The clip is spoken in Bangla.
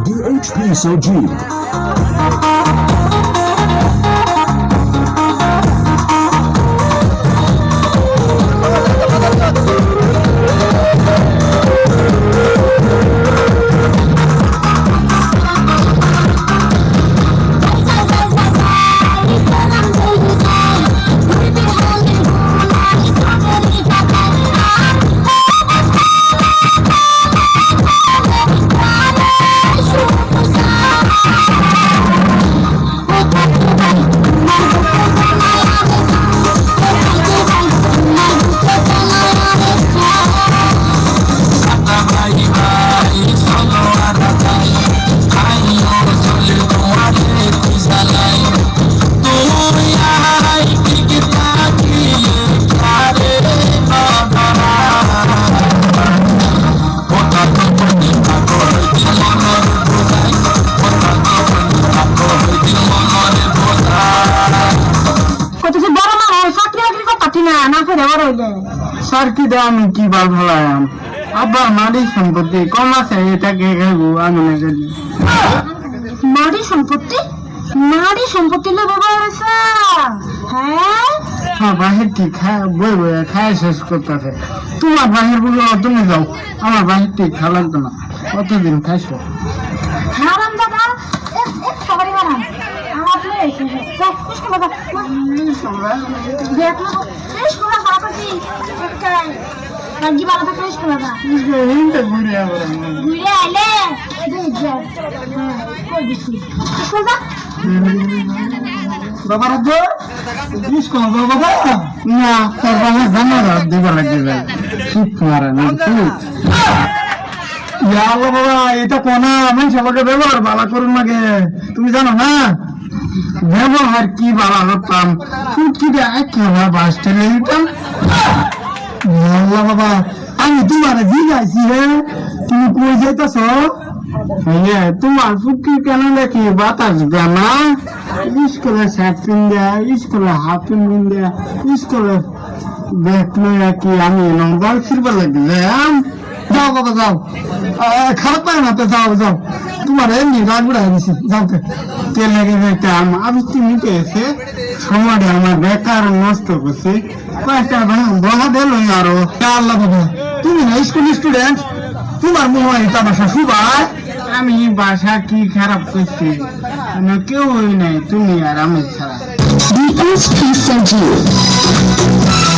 DHP Sojit. सर की दाम की बात भलायाम अब माड़ी संपत्ति कौन से এটা কে খাইবো আমি না জানি মাড়ি সম্পত্তি লে বাবা এসা হ্যাঁ হ্যাঁ বাহির কি খায় বই বই খায় শেষ করতেছে তোমার বাহির বলো তুমি যাও আমার বাহির ঠিক খাওয়া লাগতো না কতদিন খাইছো হারাম দাদা এক সবারই হারাম আমার আপনি এসে যাও খুশি বাবা দেখ না বেশ করে বাবাজি একটাই লাগি বাবা তো বেশ করে বাবা হিন্দে ঘুরে আবার ঘুরে আইলে দেখ যা কই দিছি সোজা বাবা রাজু দিস কোন বাবা না তোর বাবা জানা না দিবা লাগবে ঠিক মারে না ইয়া আল্লাহ বাবা এটা কোনা আমি সবাইকে ব্যবহার ভালো করুন লাগে তুমি জানো না ব্যবহার কি ভালো করতাম কি খেলা বাসটা নিতাম আল্লাহ বাবা আমি তোমার জিজ্ঞাসি হে তুমি কই যাইতাছ তোমার ফুকি কেন দেখি বাতাস দেয় না স্কুলে শার্ট পিন দেয় স্কুলে হাফ পিন দেয় স্কুলে দেখলে কি আমি নঙ্গাল ফিরবার লাগবে যাও বাবা যাও খারাপ পায় না তো যাও যাও তোমার এমনি রাগ উড়াই দিছি যাও তেল লেগে যেতে আমি তুমি পেয়েছে সময়টা আমার বেকার নষ্ট করছে কয়েকটা বলা দিল আরো আল্লাহ বাবা তুমি না স্কুল স্টুডেন্ট তোমার মোবাইল বাসা সুবাই আমি বাসা কি খারাপ করছি কেউ নাই তুমি আর আমি ছাড়া DHP Sojit.